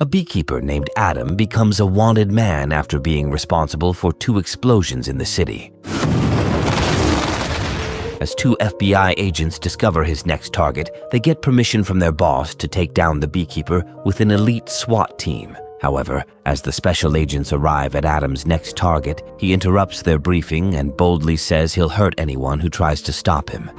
A beekeeper named Adam becomes a wanted man after being responsible for 2 explosions in the city. As 2 FBI agents discover his next target, they get permission from their boss to take down the beekeeper with an elite SWAT team. However, as the special agents arrive at Adam's next target, he interrupts their briefing and boldly says he'll hurt anyone who tries to stop him.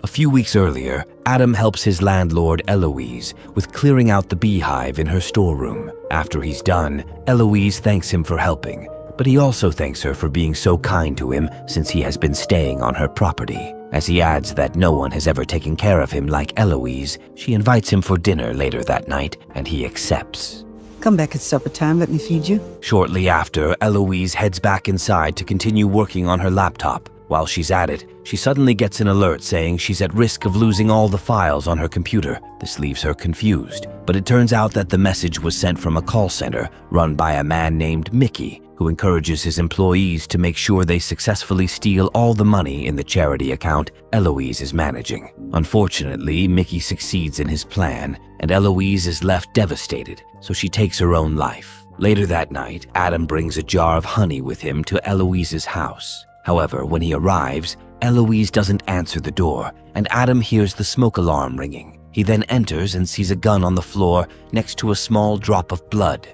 A few weeks earlier, Adam helps his landlord Eloise with clearing out the beehive in her storeroom. After he's done, Eloise thanks him for helping, but he also thanks her for being so kind to him since he has been staying on her property. As he adds that no one has ever taken care of him like Eloise, she invites him for dinner later that night, and he accepts. Come back at supper time, let me feed you. Shortly after, Eloise heads back inside to continue working on her laptop. While she's at it, she suddenly gets an alert saying she's at risk of losing all the files on her computer. This leaves her confused, but it turns out that the message was sent from a call center run by a man named Mickey, who encourages his employees to make sure they successfully steal all the money in the charity account Eloise is managing. Unfortunately, Mickey succeeds in his plan, and Eloise is left devastated, so she takes her own life. Later that night, Adam brings a jar of honey with him to Eloise's house. However, when he arrives, Eloise doesn't answer the door, and Adam hears the smoke alarm ringing. He then enters and sees a gun on the floor next to a small drop of blood.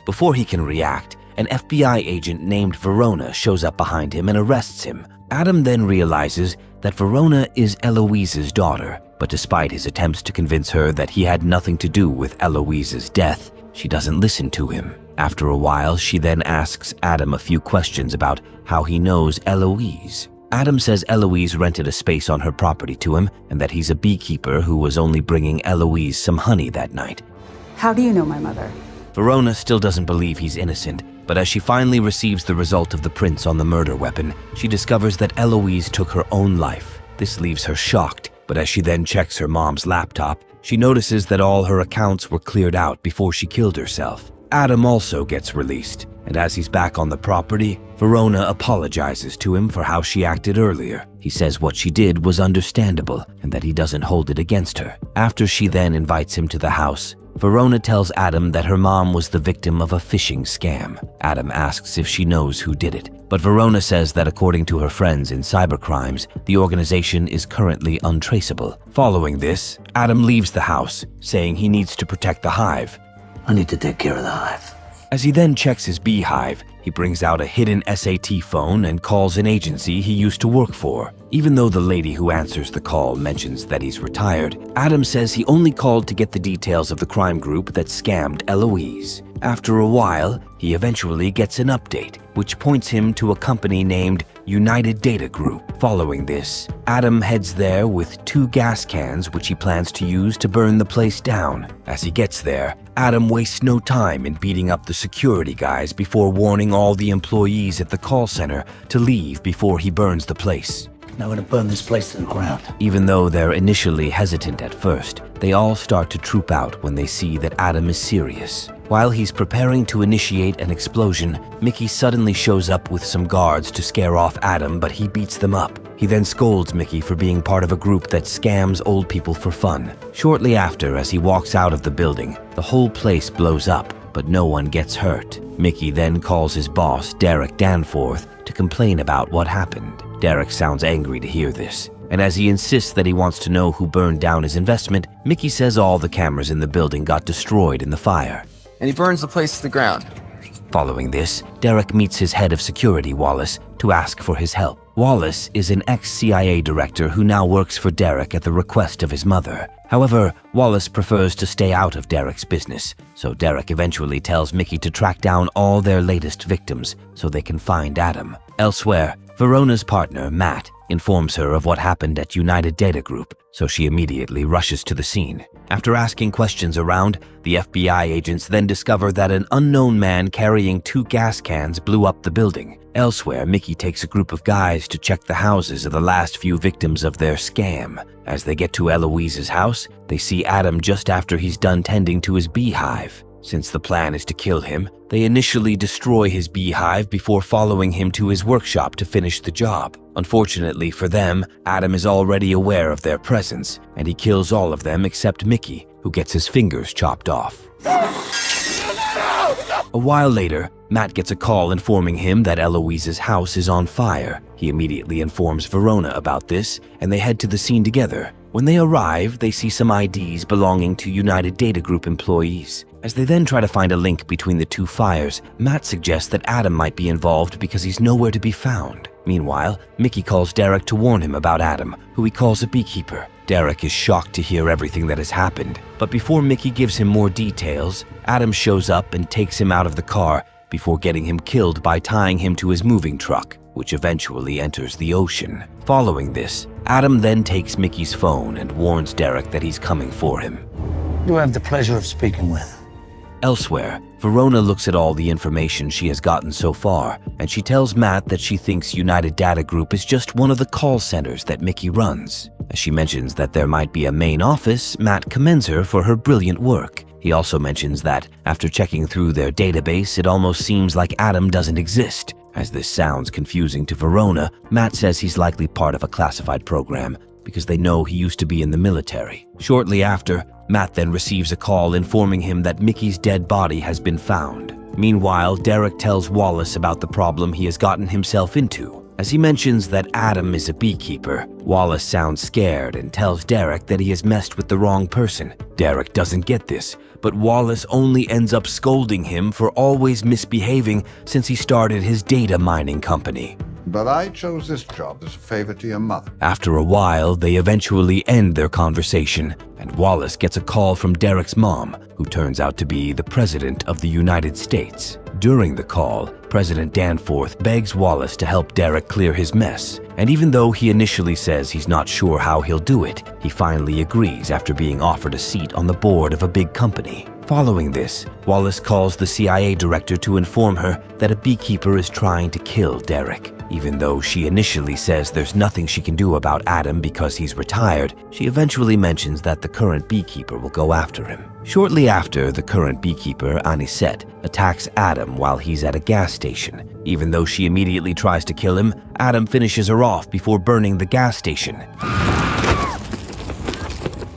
Before he can react, an FBI agent named Verona shows up behind him and arrests him. Adam then realizes that Verona is Eloise's daughter, but despite his attempts to convince her that he had nothing to do with Eloise's death, she doesn't listen to him. After a while, she then asks Adam a few questions about how he knows Eloise. Adam says Eloise rented a space on her property to him and that he's a beekeeper who was only bringing Eloise some honey that night. How do you know my mother? Verona still doesn't believe he's innocent, but as she finally receives the result of the prints on the murder weapon, she discovers that Eloise took her own life. This leaves her shocked, but as she then checks her mom's laptop, she notices that all her accounts were cleared out before she killed herself. Adam also gets released, and as he's back on the property, Verona apologizes to him for how she acted earlier. He says what she did was understandable and that he doesn't hold it against her. After she then invites him to the house, Verona tells Adam that her mom was the victim of a phishing scam. Adam asks if she knows who did it, but Verona says that according to her friends in cybercrimes, the organization is currently untraceable. Following this, Adam leaves the house, saying he needs to protect the hive. I need to take care of the hive. As he then checks his beehive, he brings out a hidden SAT phone and calls an agency he used to work for. Even though the lady who answers the call mentions that he's retired, Adam says he only called to get the details of the crime group that scammed Eloise. After a while, he eventually gets an update, which points him to a company named United Data Group. Following this, Adam heads there with 2 gas cans which he plans to use to burn the place down. As he gets there, Adam wastes no time in beating up the security guys before warning all the employees at the call center to leave before he burns the place. Now we're gonna burn this place to the ground. Even though they're initially hesitant at first, they all start to troop out when they see that Adam is serious. While he's preparing to initiate an explosion, Mickey suddenly shows up with some guards to scare off Adam, but he beats them up. He then scolds Mickey for being part of a group that scams old people for fun. Shortly after, as he walks out of the building, the whole place blows up, but no one gets hurt. Mickey then calls his boss, Derek Danforth, to complain about what happened. Derek sounds angry to hear this, and as he insists that he wants to know who burned down his investment, Mickey says all the cameras in the building got destroyed in the fire. And he burns the place to the ground. Following this, Derek meets his head of security, Wallace, to ask for his help. Wallace is an ex-CIA director who now works for Derek at the request of his mother. However, Wallace prefers to stay out of Derek's business, so Derek eventually tells Mickey to track down all their latest victims so they can find Adam. Elsewhere, Verona's partner, Matt, informs her of what happened at United Data Group, so she immediately rushes to the scene. After asking questions around, the FBI agents then discover that an unknown man carrying 2 gas cans blew up the building. Elsewhere, Mickey takes a group of guys to check the houses of the last few victims of their scam. As they get to Eloise's house, they see Adam just after he's done tending to his beehive. Since the plan is to kill him, They initially destroy his beehive before following him to his workshop to finish the job. Unfortunately for them, Adam is already aware of their presence, and he kills all of them except Mickey, who gets his fingers chopped off. A while later, Matt gets a call informing him that Eloise's house is on fire. He immediately informs Verona about this, and they head to the scene together. When they arrive, they see some IDs belonging to United Data Group employees. As they then try to find a link between the two fires, Matt suggests that Adam might be involved because he's nowhere to be found. Meanwhile, Mickey calls Derek to warn him about Adam, who he calls a beekeeper. Derek is shocked to hear everything that has happened, but before Mickey gives him more details, Adam shows up and takes him out of the car before getting him killed by tying him to his moving truck, which eventually enters the ocean. Following this, Adam then takes Mickey's phone and warns Derek that he's coming for him. You have the pleasure of speaking with. Elsewhere, Verona looks at all the information she has gotten so far, and she tells Matt that she thinks United Data Group is just one of the call centers that Mickey runs. As she mentions that there might be a main office, Matt commends her for her brilliant work. He also mentions that, after checking through their database, it almost seems like Adam doesn't exist. As this sounds confusing to Verona, Matt says he's likely part of a classified program, because they know he used to be in the military. Shortly after, Matt then receives a call informing him that Mickey's dead body has been found. Meanwhile, Derek tells Wallace about the problem he has gotten himself into. As he mentions that Adam is a beekeeper, Wallace sounds scared and tells Derek that he has messed with the wrong person. Derek doesn't get this, but Wallace only ends up scolding him for always misbehaving since he started his data mining company. But I chose this job as a favor to your mother. After a while, they eventually end their conversation, and Wallace gets a call from Derek's mom, who turns out to be the President of the United States. During the call, President Danforth begs Wallace to help Derek clear his mess, and even though he initially says he's not sure how he'll do it, he finally agrees after being offered a seat on the board of a big company. Following this, Wallace calls the CIA director to inform her that a beekeeper is trying to kill Derek. Even though she initially says there's nothing she can do about Adam because he's retired, she eventually mentions that the current beekeeper will go after him. Shortly after, the current beekeeper, Anisette, attacks Adam while he's at a gas station. Even though she immediately tries to kill him, Adam finishes her off before burning the gas station.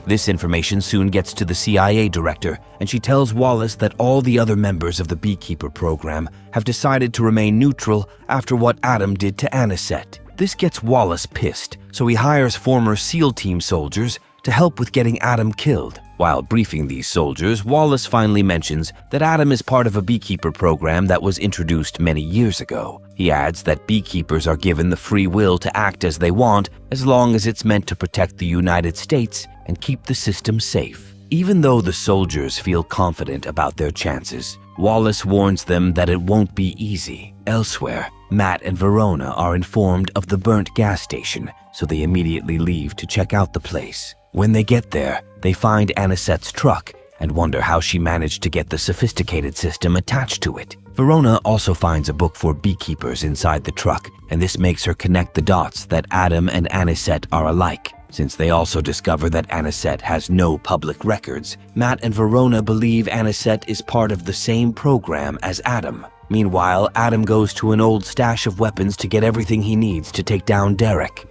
This information soon gets to the CIA director, and she tells Wallace that all the other members of the Beekeeper program have decided to remain neutral after what Adam did to Anisette. This gets Wallace pissed, so he hires former SEAL Team soldiers to help with getting Adam killed. While briefing these soldiers, Wallace finally mentions that Adam is part of a beekeeper program that was introduced many years ago. He adds that beekeepers are given the free will to act as they want as long as it's meant to protect the United States and keep the system safe. Even though the soldiers feel confident about their chances, Wallace warns them that it won't be easy. Elsewhere, Matt and Verona are informed of the burnt gas station, so they immediately leave to check out the place. When they get there, they find Anisette's truck and wonder how she managed to get the sophisticated system attached to it. Verona also finds a book for beekeepers inside the truck, and this makes her connect the dots that Adam and Anisette are alike. Since they also discover that Anisette has no public records, Matt and Verona believe Anisette is part of the same program as Adam. Meanwhile, Adam goes to an old stash of weapons to get everything he needs to take down Derek.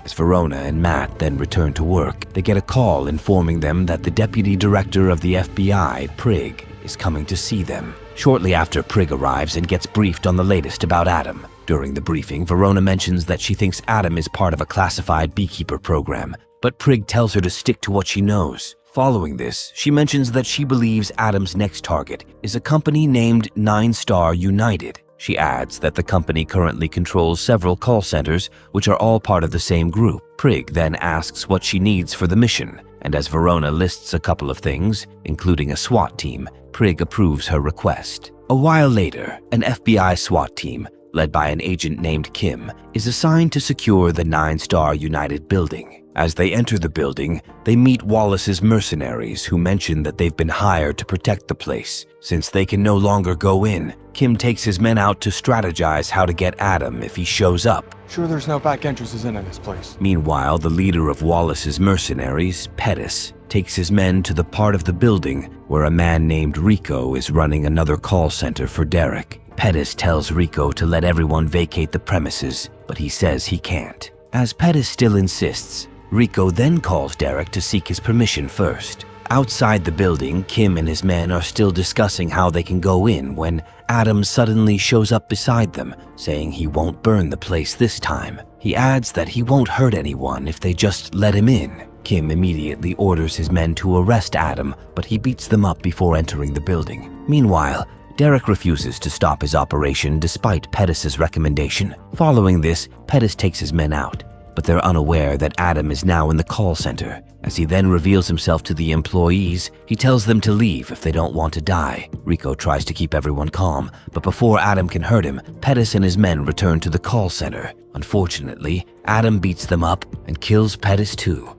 As Verona and Matt then return to work, they get a call informing them that the deputy director of the FBI, Prigg, is coming to see them. Shortly after, Prigg arrives and gets briefed on the latest about Adam. During the briefing, Verona mentions that she thinks Adam is part of a classified beekeeper program, but Prigg tells her to stick to what she knows. Following this, she mentions that she believes Adam's next target is a company named 9-Star United. She adds that the company currently controls several call centers, which are all part of the same group. Prigg then asks what she needs for the mission, and as Verona lists a couple of things, including a SWAT team, Prigg approves her request. A while later, an FBI SWAT team, led by an agent named Kim, is assigned to secure the 9-Star United building. As they enter the building, they meet Wallace's mercenaries who mention that they've been hired to protect the place. Since they can no longer go in, Kim takes his men out to strategize how to get Adam if he shows up. Sure there's no back entrances into this place. Meanwhile, the leader of Wallace's mercenaries, Pettis, takes his men to the part of the building where a man named Rico is running another call center for Derek. Pettis tells Rico to let everyone vacate the premises, but he says he can't. As Pettis still insists, Rico then calls Derek to seek his permission first. Outside the building, Kim and his men are still discussing how they can go in when Adam suddenly shows up beside them, saying he won't burn the place this time. He adds that he won't hurt anyone if they just let him in. Kim immediately orders his men to arrest Adam, but he beats them up before entering the building. Meanwhile, Derek refuses to stop his operation despite Pettis' recommendation. Following this, Pettis takes his men out, but they're unaware that Adam is now in the call center. As he then reveals himself to the employees, he tells them to leave if they don't want to die. Rico tries to keep everyone calm, but before Adam can hurt him, Pettis and his men return to the call center. Unfortunately, Adam beats them up and kills Pettis too.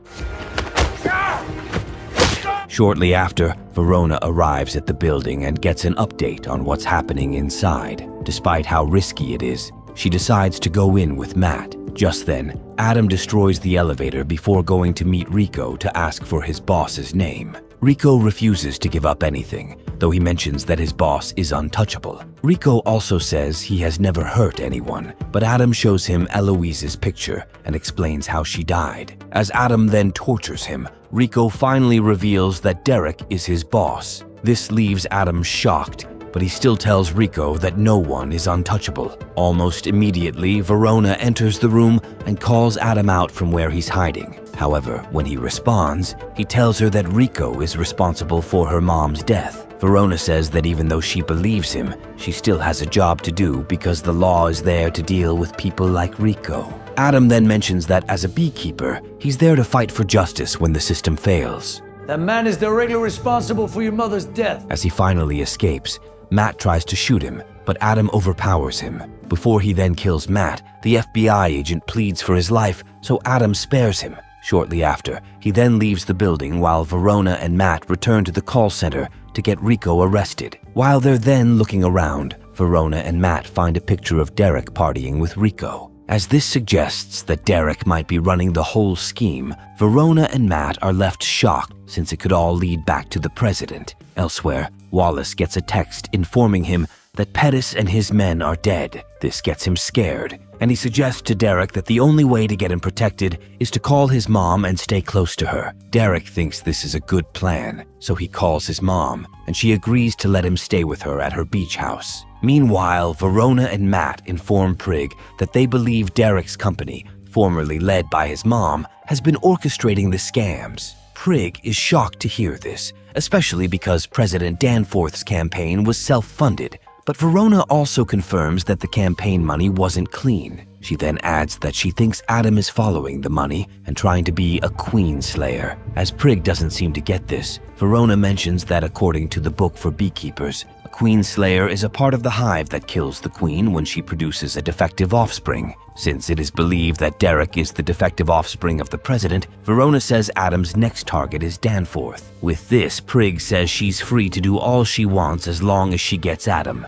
Shortly after, Verona arrives at the building and gets an update on what's happening inside. Despite how risky it is, she decides to go in with Matt. Just then, Adam destroys the elevator before going to meet Rico to ask for his boss's name. Rico refuses to give up anything, though he mentions that his boss is untouchable. Rico also says he has never hurt anyone, but Adam shows him Eloise's picture and explains how she died. As Adam then tortures him, Rico finally reveals that Derek is his boss. This leaves Adam shocked, but he still tells Rico that no one is untouchable. Almost immediately, Verona enters the room and calls Adam out from where he's hiding. However, when he responds, he tells her that Rico is responsible for her mom's death. Verona says that even though she believes him, she still has a job to do because the law is there to deal with people like Rico. Adam then mentions that as a beekeeper, he's there to fight for justice when the system fails. That man is directly responsible for your mother's death. As he finally escapes, Matt tries to shoot him, but Adam overpowers him. Before he then kills Matt, the FBI agent pleads for his life, so Adam spares him. Shortly after, he then leaves the building while Verona and Matt return to the call center to get Rico arrested. While they're then looking around, Verona and Matt find a picture of Derek partying with Rico. As this suggests that Derek might be running the whole scheme, Verona and Matt are left shocked since it could all lead back to the president. Elsewhere, Wallace gets a text informing him that Pettis and his men are dead. This gets him scared, and he suggests to Derek that the only way to get him protected is to call his mom and stay close to her. Derek thinks this is a good plan, so he calls his mom, and she agrees to let him stay with her at her beach house. Meanwhile, Verona and Matt inform Prig that they believe Derek's company, formerly led by his mom, has been orchestrating the scams. Prig is shocked to hear this, especially because President Danforth's campaign was self-funded. But Verona also confirms that the campaign money wasn't clean. She then adds that she thinks Adam is following the money and trying to be a queen slayer. As Prig doesn't seem to get this, Verona mentions that according to the book for beekeepers, a queen slayer is a part of the hive that kills the queen when she produces a defective offspring. Since it is believed that Derek is the defective offspring of the president, Verona says Adam's next target is Danforth. With this, Prig says she's free to do all she wants as long as she gets Adam.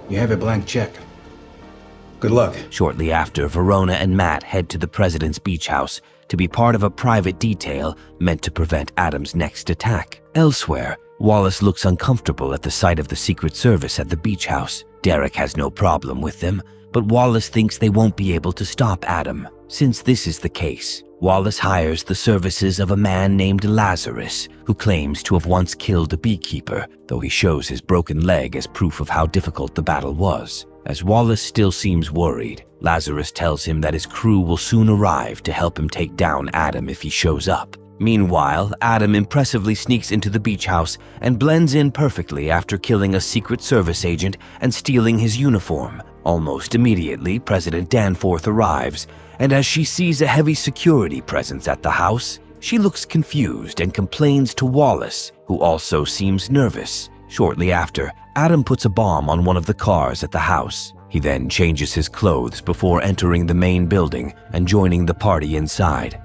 You have a blank check. Good luck. Shortly after, Verona and Matt head to the president's beach house to be part of a private detail meant to prevent Adam's next attack. Elsewhere, Wallace looks uncomfortable at the sight of the Secret Service at the beach house. Derek has no problem with them, but Wallace thinks they won't be able to stop Adam. Since this is the case, Wallace hires the services of a man named Lazarus, who claims to have once killed a beekeeper, though he shows his broken leg as proof of how difficult the battle was. As Wallace still seems worried, Lazarus tells him that his crew will soon arrive to help him take down Adam if he shows up. Meanwhile, Adam impressively sneaks into the beach house and blends in perfectly after killing a Secret Service agent and stealing his uniform. Almost immediately, President Danforth arrives, and as she sees a heavy security presence at the house, she looks confused and complains to Wallace, who also seems nervous. Shortly after, Adam puts a bomb on one of the cars at the house. He then changes his clothes before entering the main building and joining the party inside.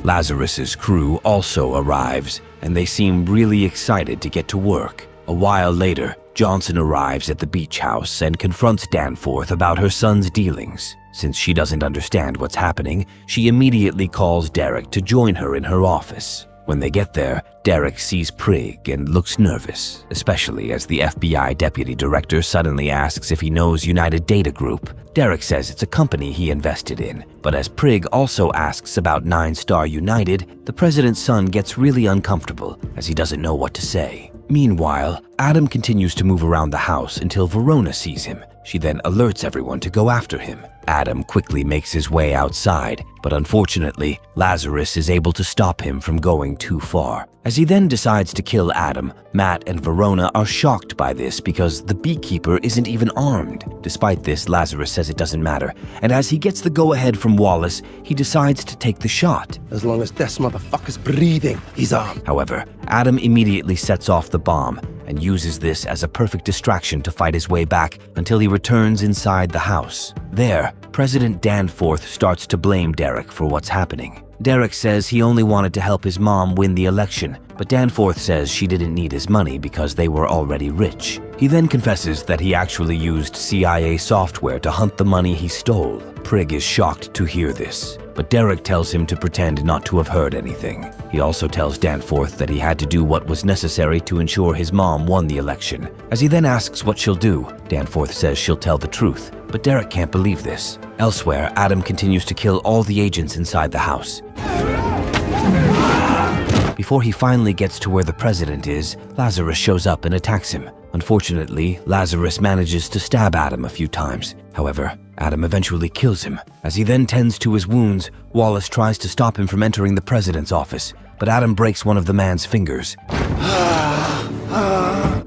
Lazarus's crew also arrives, and they seem really excited to get to work. A while later, Johnson arrives at the beach house and confronts Danforth about her son's dealings. Since she doesn't understand what's happening, she immediately calls Derek to join her in her office. When they get there, Derek sees Prig and looks nervous, especially as the FBI deputy director suddenly asks if he knows United Data Group. Derek says it's a company he invested in, but as Prig also asks about 9-Star United, the president's son gets really uncomfortable as he doesn't know what to say. Meanwhile, Adam continues to move around the house until Verona sees him. She then alerts everyone to go after him. Adam quickly makes his way outside, but unfortunately, Lazarus is able to stop him from going too far. As he then decides to kill Adam, Matt and Verona are shocked by this because the beekeeper isn't even armed. Despite this, Lazarus says it doesn't matter, and as he gets the go-ahead from Wallace, he decides to take the shot. As long as this motherfucker's breathing, he's armed. However, Adam immediately sets off the bomb and uses this as a perfect distraction to fight his way back until he returns inside the house. There, President Danforth starts to blame Derek for what's happening. Derek says he only wanted to help his mom win the election, but Danforth says she didn't need his money because they were already rich. He then confesses that he actually used CIA software to hunt the money he stole. Prig is shocked to hear this, but Derek tells him to pretend not to have heard anything. He also tells Danforth that he had to do what was necessary to ensure his mom won the election. As he then asks what she'll do, Danforth says she'll tell the truth, but Derek can't believe this. Elsewhere, Adam continues to kill all the agents inside the house. Before he finally gets to where the president is, Lazarus shows up and attacks him. Unfortunately, Lazarus manages to stab Adam a few times. However, Adam eventually kills him. As he then tends to his wounds, Wallace tries to stop him from entering the president's office, but Adam breaks one of the man's fingers.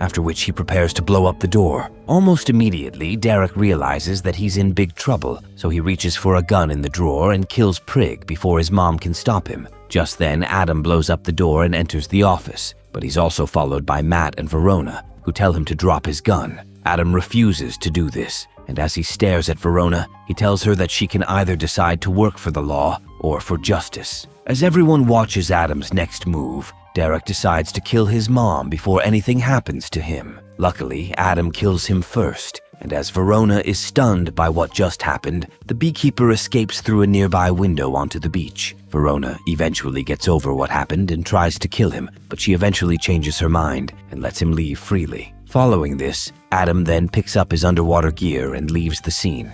After which he prepares to blow up the door. Almost immediately, Derek realizes that he's in big trouble, so he reaches for a gun in the drawer and kills Prig before his mom can stop him. Just then, Adam blows up the door and enters the office, but he's also followed by Matt and Verona, who tell him to drop his gun. Adam refuses to do this, and as he stares at Verona, he tells her that she can either decide to work for the law or for justice. As everyone watches Adam's next move, Derek decides to kill his mom before anything happens to him. Luckily, Adam kills him first, and as Verona is stunned by what just happened, the beekeeper escapes through a nearby window onto the beach. Verona eventually gets over what happened and tries to kill him, but she eventually changes her mind and lets him leave freely. Following this, Adam then picks up his underwater gear and leaves the scene.